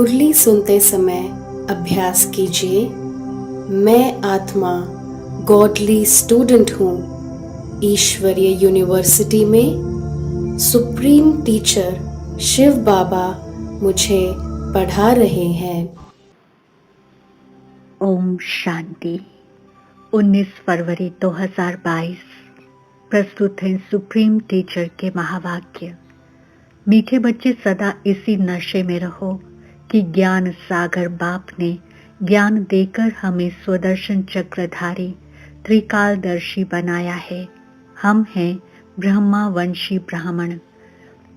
मुरली सुनते समय अभ्यास कीजिए। मैं आत्मा गॉडली स्टूडेंट हूँ। ईश्वरीय यूनिवर्सिटी में सुप्रीम टीचर शिव बाबा मुझे पढ़ा रहे हैं। ओम शांति। 19 फरवरी 2022 प्रस्तुत है सुप्रीम टीचर के महावाक्य। मीठे बच्चे, सदा इसी नशे में रहो कि ज्ञान सागर बाप ने ज्ञान देकर हमें स्वदर्शन चक्रधारी त्रिकालदर्शी बनाया है। हम हैं ब्रह्मा वंशी ब्राह्मण।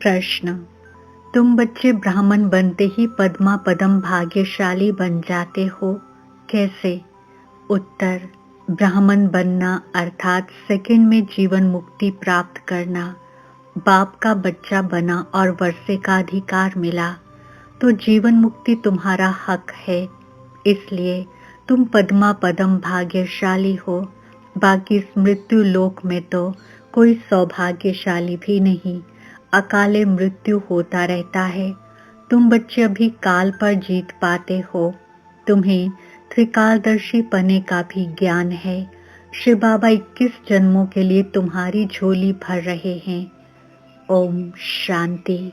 प्रश्न: तुम बच्चे ब्राह्मण बनते ही पद्मा पदम भाग्यशाली बन जाते हो, कैसे? उत्तर: ब्राह्मण बनना अर्थात सेकंड में जीवन मुक्ति प्राप्त करना। बाप का बच्चा बना और वर्षे का अधिकार मिला तो जीवन मुक्ति तुम्हारा हक है, इसलिए तुम पद्मा पदम भाग्यशाली हो। बाकी इस मृत्यु लोक में तो कोई सौभाग्यशाली भी नहीं, अकाले मृत्यु होता रहता है। तुम बच्चे अभी काल पर जीत पाते हो। तुम्हें त्रिकालदर्शी पने का भी ज्ञान है। शिव बाबा 21 जन्मों के लिए तुम्हारी झोली भर रहे हैं। ओम शांति।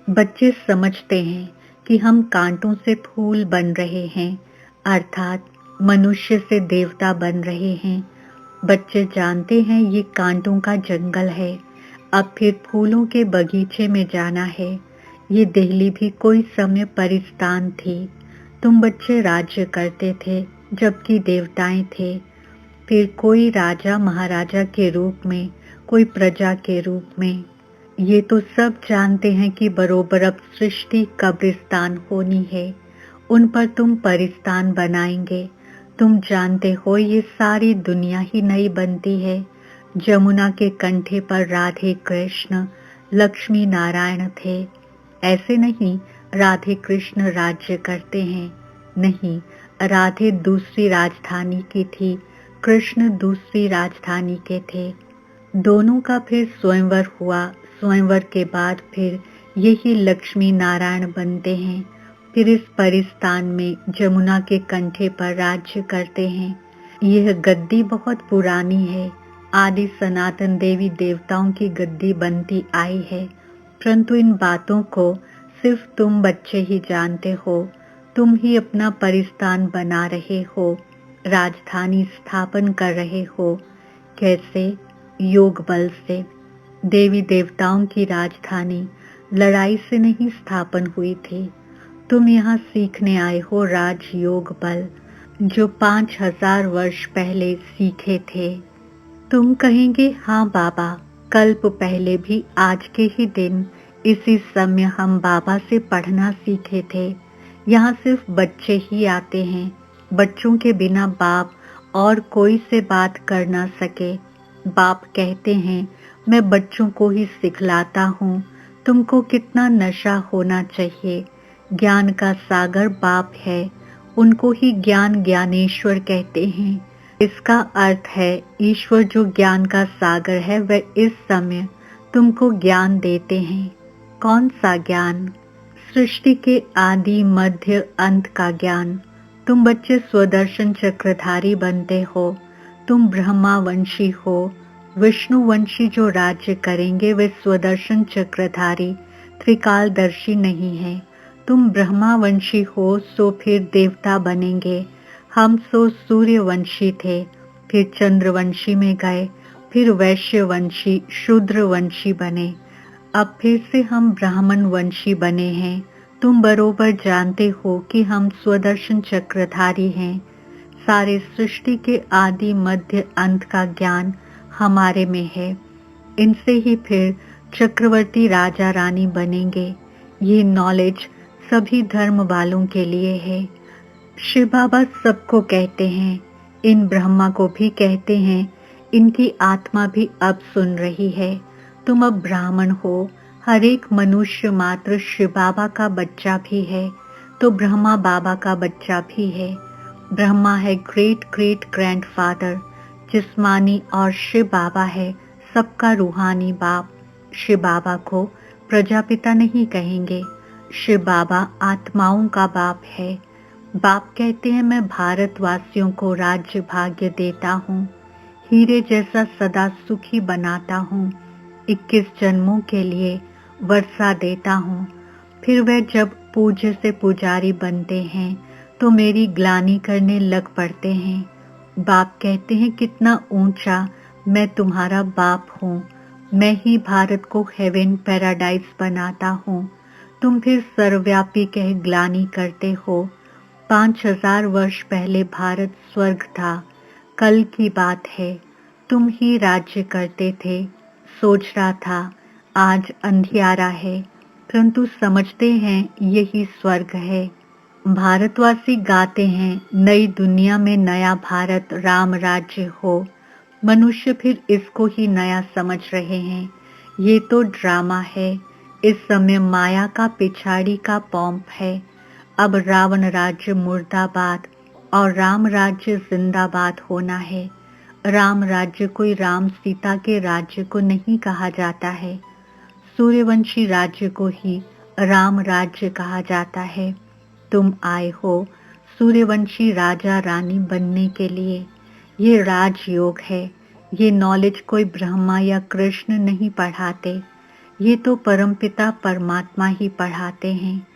बच्चे समझते हैं कि हम कांटों से फूल बन रहे हैं, अर्थात मनुष्य से देवता बन रहे हैं। बच्चे जानते हैं ये कांटों का जंगल है, अब फिर फूलों के बगीचे में जाना है। ये दिल्ली भी कोई समय परिस्तान थी। तुम बच्चे राज्य करते थे जबकि देवताएं थे। फिर कोई राजा महाराजा के रूप में, कोई प्रजा के रूप में। ये तो सब जानते हैं कि बरोबर अब सृष्टि कब्रिस्तान होनी है, उन पर तुम परिस्तान बनाएंगे। तुम जानते हो ये सारी दुनिया ही नई बनती है। जमुना के कंठे पर राधे कृष्ण लक्ष्मी नारायण थे। ऐसे नहीं राधे कृष्ण राज्य करते हैं, नहीं, राधे दूसरी राजधानी की थी, कृष्ण दूसरी राजधानी के थे। दोनों का फिर स्वयंवर हुआ। स्वयंवर के बाद फिर यही लक्ष्मी नारायण बनते हैं। फिर इस परिस्तान में जमुना के कंठे पर राज्य करते हैं। यह गद्दी बहुत पुरानी है, आदि सनातन देवी देवताओं की गद्दी बनती आई है, परंतु इन बातों को सिर्फ तुम बच्चे ही जानते हो। तुम ही अपना परिस्तान बना रहे हो, राजधानी स्थापन कर रहे हो। कैसे? योग बल से। देवी देवताओं की राजधानी लड़ाई से नहीं स्थापन हुई थी। तुम यहाँ सीखने आए हो राजयोग बल, जो 5000 वर्ष पहले सीखे थे। तुम कहेंगे, हाँ बाबा, कल्प पहले भी आज के ही दिन इसी समय हम बाबा से पढ़ना सीखे थे। यहाँ सिर्फ बच्चे ही आते हैं। बच्चों के बिना बाप और कोई से बात कर ना सके। बाप कहते हैं, मैं बच्चों को ही सिखलाता हूँ। तुमको कितना नशा होना चाहिए। ज्ञान का सागर बाप है, उनको ही ज्ञान ज्ञानेश्वर कहते हैं। इसका अर्थ है ईश्वर जो ज्ञान का सागर है वह इस समय तुमको ज्ञान देते हैं। कौन सा ज्ञान? सृष्टि के आदि मध्य अंत का ज्ञान। तुम बच्चे स्वदर्शन चक्रधारी बनते हो। तुम ब्रह्मावंशी हो। विष्णुवंशी जो राज्य करेंगे वे स्वदर्शन चक्रधारी त्रिकालदर्शी नहीं है। तुम ब्रह्मावंशी हो सो फिर देवता बनेंगे। हम सो सूर्यवंशी थे, फिर चंद्रवंशी में गए, फिर वैश्यवंशी शूद्रवंशी बने, अब फिर से हम ब्राह्मण वंशी बने हैं। तुम बरोबर जानते हो कि हम स्वदर्शन चक्रधारी हैं। सारे सृष्टि के आदि मध्य अंत का ज्ञान हमारे में है। इनसे ही फिर चक्रवर्ती राजा रानी बनेंगे। ये नॉलेज सभी धर्म वालों के लिए है। शिव बाबा सबको कहते हैं, इन ब्रह्मा को भी कहते हैं। इनकी आत्मा भी अब सुन रही है। तुम अब ब्राह्मण हो। हर एक मनुष्य मात्र शिव बाबा का बच्चा भी है, तो ब्रह्मा बाबा का बच्चा भी है। ब्रह्मा है ग्रेट ग्रेट ग्रैंडफादर जिस्मानी और शिव बाबा है सबका रूहानी बाप। शिव बाबा को प्रजापिता नहीं कहेंगे। शिव बाबा आत्माओं का बाप है। बाप कहते हैं, मैं भारतवासियों को राज्य भाग्य देता हूँ, हीरे जैसा सदा सुखी बनाता हूँ, 21 जन्मों के लिए वर्षा देता हूँ। फिर वह जब पूज्य से पुजारी बनते हैं तो मेरी ग्लानि करने लग पड़ते हैं। बाप कहते हैं, कितना ऊंचा मैं तुम्हारा बाप हूँ, मैं ही भारत को हेवन पैराडाइज बनाता हूँ। तुम फिर सर्वव्यापी कह ग्लानि करते हो। 5000 वर्ष पहले भारत स्वर्ग था, कल की बात है। तुम ही राज्य करते थे। सोच रहा था आज अंधियारा है, परंतु समझते हैं यही स्वर्ग है। भारतवासी गाते हैं, नई दुनिया में नया भारत राम राज्य हो। मनुष्य फिर इसको ही नया समझ रहे हैं। ये तो ड्रामा है। इस समय माया का पिछाड़ी का पॉम्प है। अब रावण राज्य मुर्दाबाद और राम राज्य जिंदाबाद होना है। राम राज्य कोई राम सीता के राज्य को नहीं कहा जाता है, सूर्यवंशी राज्य को ही राम राज्य कहा जाता है। तुम आए हो सूर्यवंशी राजा रानी बनने के लिए। ये राजयोग है। ये नॉलेज कोई ब्रह्मा या कृष्ण नहीं पढ़ाते, ये तो परमपिता परमात्मा ही पढ़ाते हैं।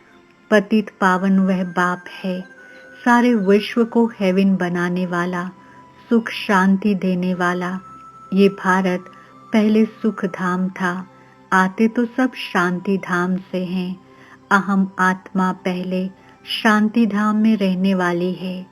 पतित पावन वह बाप है, सारे विश्व को हेवन बनाने वाला, सुख शांति देने वाला। ये भारत पहले सुख धाम था, आते तो सब शांति धाम से हैं। अहम आत्मा पहले शांति धाम में रहने वाली है।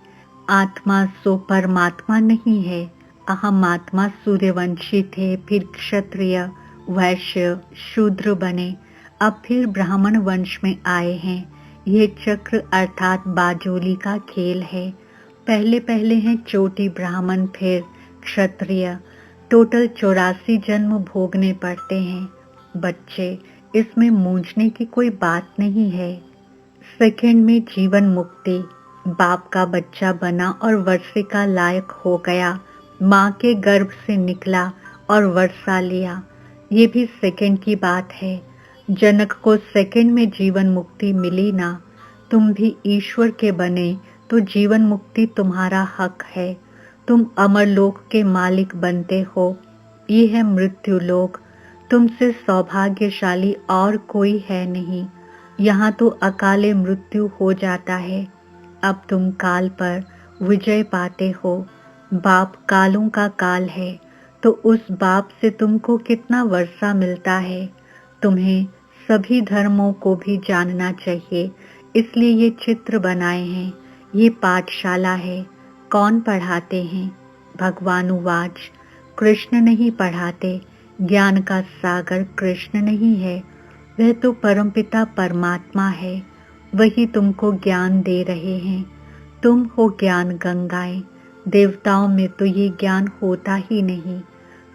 आत्मा सो परमात्मा नहीं है। अहम आत्मा सूर्यवंशी थे, फिर क्षत्रिय, वैश्य, शूद्र बने, अब फिर ब्राह्मण वंश में आए हैं। ये चक्र अर्थात बाजोली का खेल है। पहले पहले हैं चोटी ब्राह्मण, फिर क्षत्रिय। टोटल 84 जन्म भोगने पड़ते हैं। बच्चे, इसमें मूंझने की कोई बात नहीं है। सेकंड में जीवन मुक्ति। बाप का बच्चा बना और वर्षे का लायक हो गया, माँ के गर्भ से निकला और वर्षा लिया। ये भी सेकंड की बात है। जनक को सेकंड में जीवन मुक्ति मिली ना। तुम भी ईश्वर के बने तो जीवन मुक्ति तुम्हारा हक है। तुम अमर लोक के मालिक बनते हो। ये है मृत्यु लोक। तुमसे सौभाग्यशाली और कोई है नहीं। यहाँ तो अकाले मृत्यु हो जाता है। अब तुम काल पर विजय पाते हो। बाप कालों का काल है, तो उस बाप से तुमको कितना वर्षा मिलता है। तुम्हें सभी धर्मों को भी जानना चाहिए, इसलिए ये चित्र बनाए हैं। ये पाठशाला है। कौन पढ़ाते हैं? भगवान उवाच, कृष्ण नहीं पढ़ाते। ज्ञान का सागर कृष्ण नहीं है, वह तो परमपिता परमात्मा है। वही तुमको ज्ञान दे रहे हैं। तुम हो ज्ञान गंगाएं। देवताओं में तो ये ज्ञान होता ही नहीं।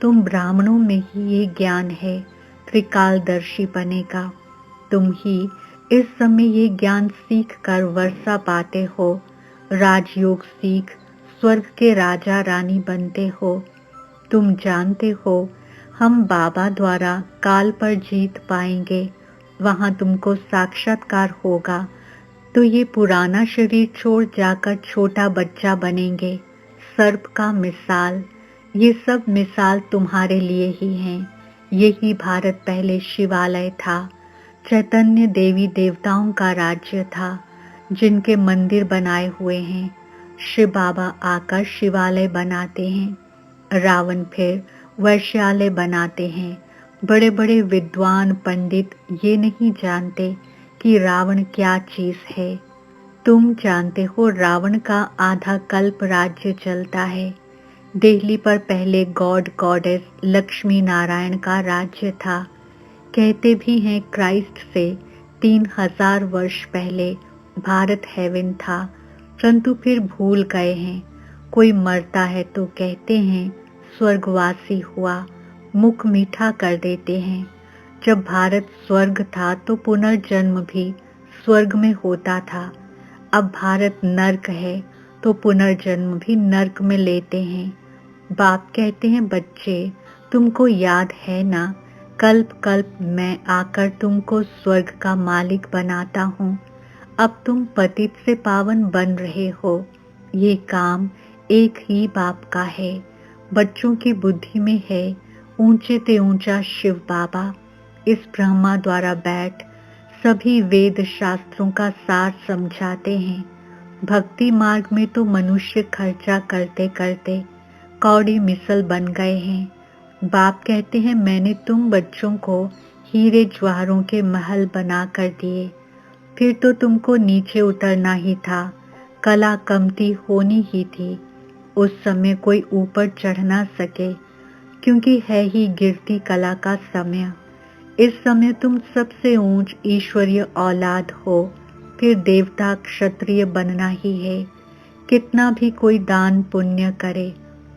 तुम ब्राह्मणों में ही ये ज्ञान है त्रिकालदर्शी बने का। तुम ही इस समय ये ज्ञान सीख कर वर्षा पाते हो। राजयोग सीख स्वर्ग के राजा रानी बनते हो। तुम जानते हो हम बाबा द्वारा काल पर जीत पाएंगे। वहाँ तुमको साक्षात्कार होगा तो ये पुराना शरीर छोड़ जाकर छोटा बच्चा बनेंगे। सर्प का मिसाल, ये सब मिसाल तुम्हारे लिए ही हैं। यही भारत पहले शिवालय था। चैतन्य देवी देवताओं का राज्य था, जिनके मंदिर बनाए हुए हैं। शिव बाबा आकर शिवालय बनाते हैं। रावण फिर वैश्यालय बनाते हैं। बड़े बड़े विद्वान पंडित ये नहीं जानते कि रावण क्या चीज है। तुम जानते हो रावण का आधा कल्प राज्य चलता है। दिल्ली पर पहले गॉड गॉडेस लक्ष्मी नारायण का राज्य था। कहते भी हैं क्राइस्ट से 3000 वर्ष पहले भारत हेवन था, परंतु फिर भूल गए हैं। कोई मरता है तो कहते हैं स्वर्गवासी हुआ, मुख मीठा कर देते हैं। जब भारत स्वर्ग था तो पुनर्जन्म भी स्वर्ग में होता था। अब भारत नर्क है तो पुनर्जन्म भी नर्क में लेते हैं। बाप कहते हैं बच्चे, तुमको याद है ना कल्प कल्प मैं आकर तुमको स्वर्ग का मालिक बनाता हूँ। अब तुम पतित से पावन बन रहे हो। ये काम एक ही बाप का है। बच्चों की बुद्धि में है ऊंचे ते ऊंचा शिव बाबा इस ब्रह्मा द्वारा बैठ सभी वेद शास्त्रों का सार समझाते हैं। भक्ति मार्ग में तो मनुष्य खर्चा करते करते कौड़ी मिसल बन गए हैं। बाप कहते हैं मैंने तुम बच्चों को हीरे जवाहरों के महल बना कर दिए, फिर तो तुमको नीचे उतरना ही था, कला कमती होनी ही थी। उस समय कोई ऊपर चढ़ ना सके, क्योंकि है ही गिरती कला का समय। इस समय तुम सबसे ऊंच ईश्वरीय औलाद हो, फिर देवता क्षत्रिय बनना ही है। कितना भी कोई दान पुण्य करे,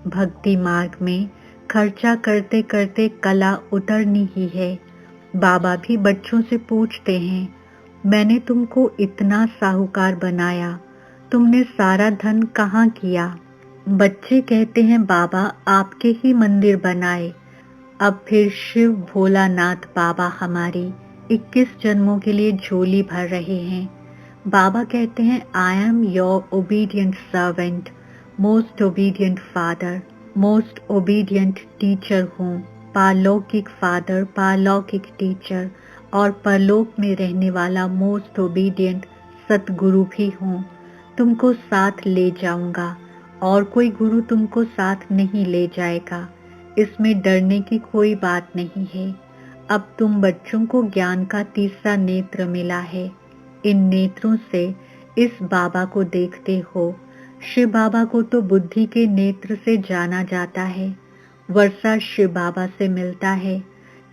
भक्ति मार्ग में खर्चा करते करते कला उतरनी ही है। बाबा भी बच्चों से पूछते हैं, मैंने तुमको इतना साहूकार बनाया, तुमने सारा धन कहाँ किया? बच्चे कहते हैं बाबा आपके ही मंदिर बनाए। अब फिर शिव भोलानाथ बाबा हमारी 21 जन्मों के लिए झोली भर रहे हैं। बाबा कहते हैं I am your obedient servant, most obedient father, most obedient teacher हूँ। पारलौकिक फादर, पारलौकिक टीचर और परलोक में रहने वाला मोस्ट ओबीडियंट सतगुरु भी हूँ। तुमको साथ ले जाऊंगा और कोई गुरु तुमको साथ नहीं ले जाएगा। इसमें डरने की कोई बात नहीं है। अब तुम बच्चों को ज्ञान का तीसरा नेत्र मिला है। इन नेत्रों से इस बाबा को देखते हो। शिव बाबा को तो बुद्धि के नेत्र से जाना जाता है। वर्षा शिव बाबा से मिलता है।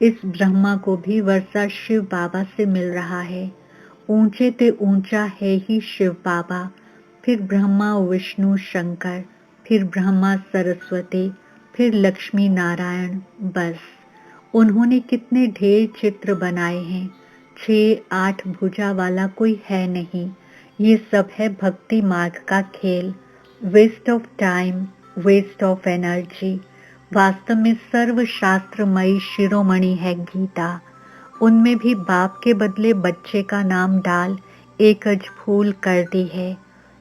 इस ब्रह्मा को भी वर्षा शिव बाबा से मिल रहा है। ऊंचे ते ऊंचा है ही शिव बाबा, फिर ब्रह्मा विष्णु शंकर, फिर ब्रह्मा सरस्वती, फिर लक्ष्मी नारायण। बस उन्होंने कितने ढेर चित्र बनाए हैं। 6-8 भुजा वाला कोई है नहीं। ये सब है भक्ति मार्ग का खेल। Waste of time, waste of energy. वास्तव में सर्वशास्त्रमयी शिरोमणि है गीता। उनमें भी बाप के बदले बच्चे का नाम डाल एकज फूल कर दी है।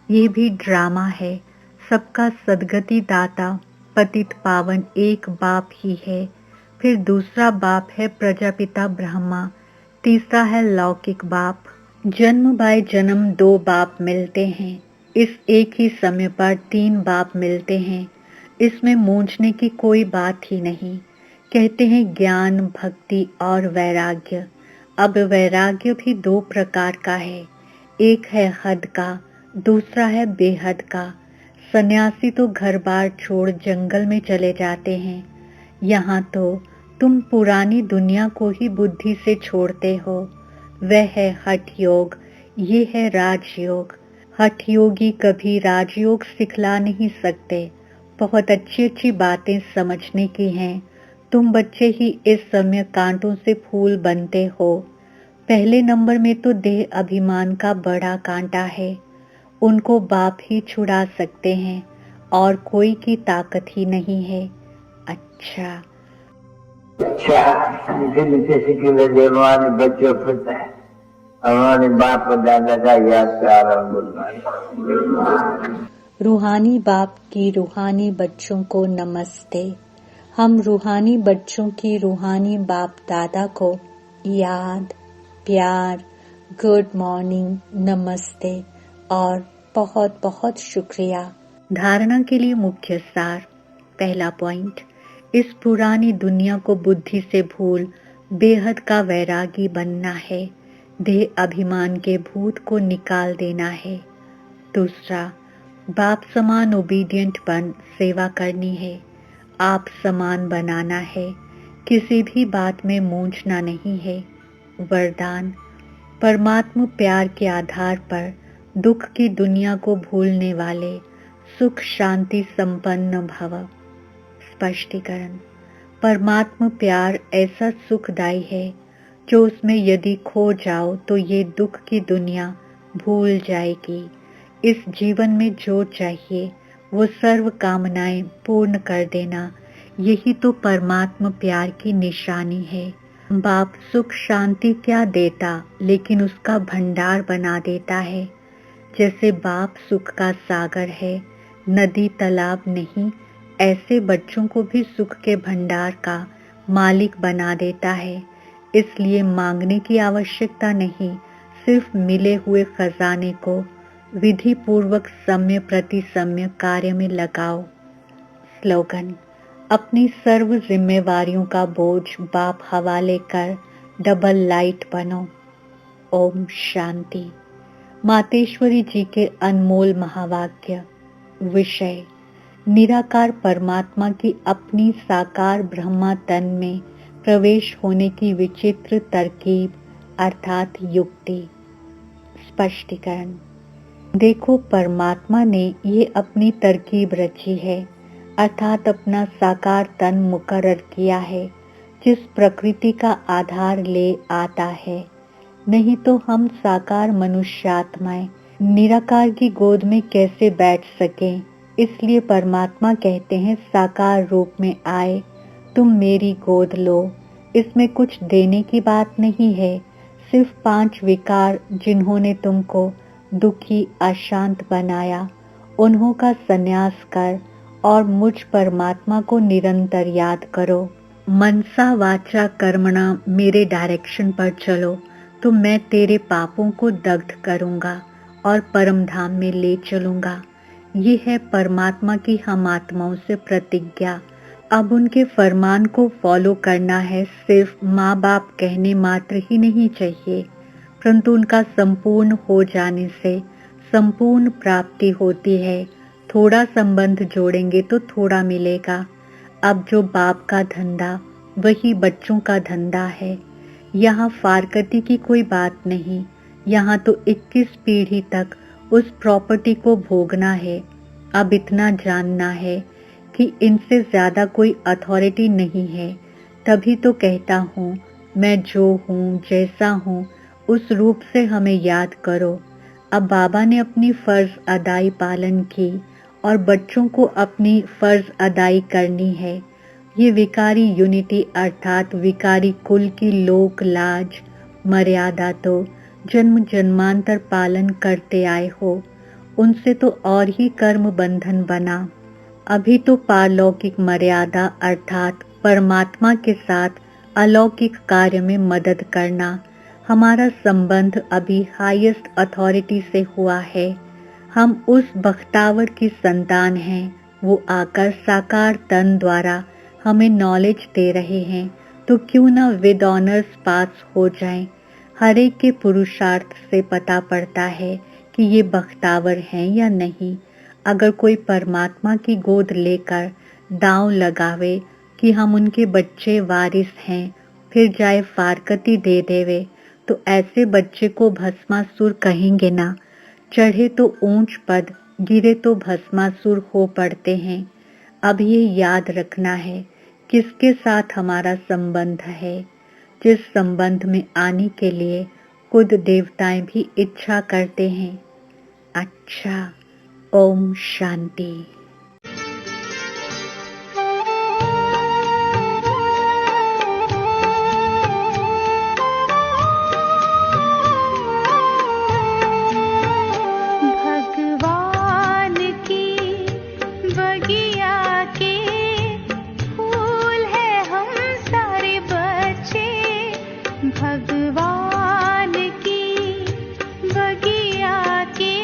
ये भी ड्रामा है। सबका सदगति दाता पतित पावन एक बाप ही है। फिर दूसरा बाप है प्रजापिता ब्रह्मा, तीसरा है लौकिक बाप। जन्म बाय जन्म 2 बाप मिलते हैं। इस एक ही समय पर 3 बाप मिलते हैं। इसमें मूंझने की कोई बात ही नहीं। कहते हैं ज्ञान, भक्ति और वैराग्य। अब वैराग्य भी 2 प्रकार का है। एक है हद का, दूसरा है बेहद का। सन्यासी तो घर बार छोड़ जंगल में चले जाते हैं। यहाँ तो तुम पुरानी दुनिया को ही बुद्धि से छोड़ते हो। वह है हठ योग, ये है राजयोग। हठ योगी कभी राजयोग सिखला नहीं सकते। बहुत अच्छी अच्छी बातें समझने की हैं। तुम बच्चे ही इस समय कांटों से फूल बनते हो। पहले नंबर में तो देह अभिमान का बड़ा कांटा है। उनको बाप ही छुड़ा सकते हैं और कोई की ताकत ही नहीं है। अच्छा मीठे मीठे सिक्के जवान बच्चों फिरता है। हमारे बाप दादा का याद प्यार और गुणगान। रूहानी बाप की रूहानी बच्चों को नमस्ते। हम रूहानी बच्चों की रूहानी बाप दादा को याद, प्यार, गुड मॉर्निंग, नमस्ते और बहुत बहुत शुक्रिया। धारणा के लिए मुख्य सार। पहला पॉइंट, इस पुरानी दुनिया को बुद्धि से भूल बेहद का वैरागी बनना है। देह अभिमान के भूत को निकाल देना है। दूसरा, बाप समान ओबीडियंट बन सेवा करनी है। आप समान बनाना है। किसी भी बात में मूंझना नहीं है। वरदान, परमात्मा प्यार के आधार पर दुख की दुनिया को भूलने वाले सुख शांति संपन्न भव। स्पष्टीकरण, परमात्मा प्यार ऐसा सुखदायी है जो उसमें यदि खो जाओ तो ये दुख की दुनिया भूल जाएगी। इस जीवन में जो चाहिए वो सर्व कामनाएं पूर्ण कर देना, यही तो परमात्मा प्यार की निशानी है। बाप सुख शांति क्या देता, लेकिन उसका भंडार बना देता है। जैसे बाप सुख का सागर है, नदी तालाब नहीं, ऐसे बच्चों को भी सुख के भंडार का मालिक बना देता है। इसलिए मांगने की आवश्यकता नहीं, सिर्फ मिले हुए खजाने को विधि पूर्वक सम्य प्रति सम्य कार्य में लगाओ। स्लोगन: अपनी सर्व जिम्मेवारियों का बोझ बाप हवाले कर डबल लाइट बनो। ओम शांति। मातेश्वरी जी के अनमोल महावाक्य। विषय: निराकार परमात्मा की अपनी साकार ब्रह्मा तन में प्रवेश होने की विचित्र तरकीब अर्थात युक्ति। स्पष्टीकरण: देखो, परमात्मा ने ये अपनी तरकीब रची है, अर्थात अपना साकार तन मुकर्रर किया है, जिस प्रकृति का आधार ले आता है। नहीं तो हम साकार मनुष्यात्माएं निराकार की गोद में कैसे बैठ सकें। इसलिए परमात्मा कहते हैं, साकार रूप में आए तुम मेरी गोद लो। इसमें कुछ देने की बात नहीं है, सिर्फ 5 विकार जिन्होंने तुमको दुखी अशांत बनाया, उन्हों का संन्यास कर और मुझ परमात्मा को निरंतर याद करो। मनसा वाचा कर्मणा मेरे डायरेक्शन पर चलो तो मैं तेरे पापों को दग्ध करूंगा और परम धाम में ले चलूंगा। ये है परमात्मा की हम आत्माओं से प्रतिज्ञा। अब उनके फरमान को फॉलो करना है। सिर्फ माँ बाप कहने मात्र ही नहीं चाहिए, परंतु उनका संपूर्ण हो जाने से संपूर्ण प्राप्ति होती है। थोड़ा संबंध जोड़ेंगे तो थोड़ा मिलेगा। अब जो बाप का धंधा वही बच्चों का धंधा है। यहाँ फारकती की कोई बात नहीं। यहाँ तो 21 पीढ़ी तक उस प्रॉपर्टी को भोगना है। अब इतना जानना है कि इनसे ज्यादा कोई अथॉरिटी नहीं है। तभी तो कहता हूँ, मैं जो हूँ जैसा हूँ उस रूप से हमें याद करो। अब बाबा ने अपनी फर्ज अदाई पालन की और बच्चों को अपनी फर्ज अदाई करनी है। ये विकारी यूनिटी अर्थात विकारी कुल की लोक लाज मर्यादा तो जन्म जन्मांतर पालन करते आए हो, उनसे तो और ही कर्म बंधन बना। अभी तो पारलौकिक मर्यादा अर्थात परमात्मा के साथ अलौकिक कार्य में मदद करना। हमारा संबंध अभी हाईएस्ट अथॉरिटी से हुआ है। हम उस बख्तावर की संतान हैं। वो आकर साकार तन द्वारा हमें नॉलेज दे रहे हैं, तो क्यों ना विद ऑनर्स पास हो जाएं। हर एक के पुरुषार्थ से पता पड़ता है कि ये बख्तावर हैं या नहीं। अगर कोई परमात्मा की गोद लेकर दांव लगावे कि हम उनके बच्चे वारिस हैं, फिर जाए फारकती दे देवे, तो ऐसे बच्चे को भस्मासुर कहेंगे ना। चढ़े तो ऊंच पद, गिरे तो भस्मासुर हो पड़ते हैं। अब ये याद रखना है किसके साथ हमारा संबंध है, जिस संबंध में आने के लिए खुद देवताएं भी इच्छा करते हैं। अच्छा, ओम शांति। भगवान की बगिया के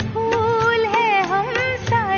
फूल है हम सारे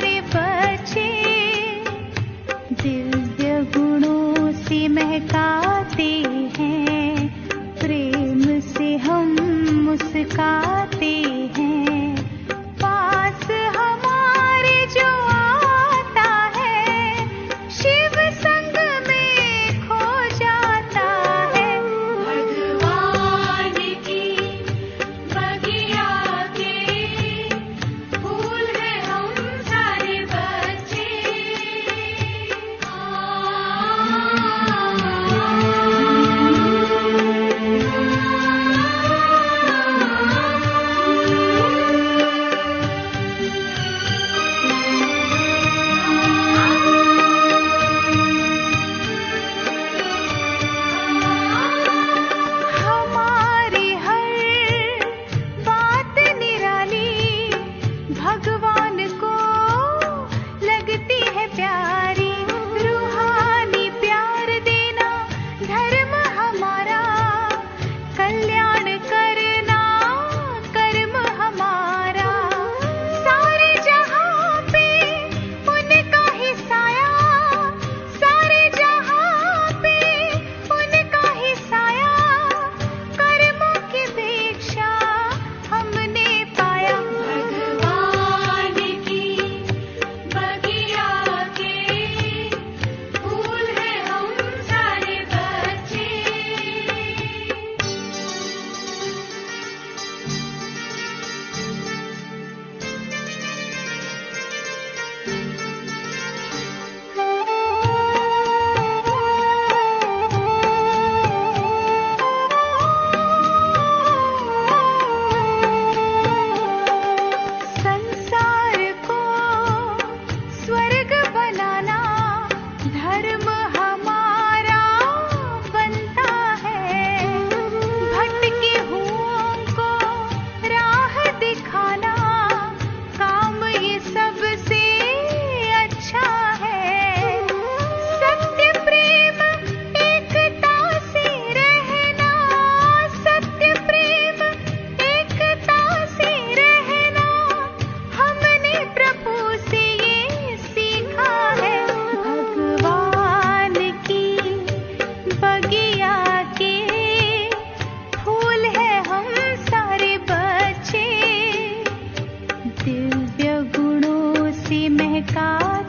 से महका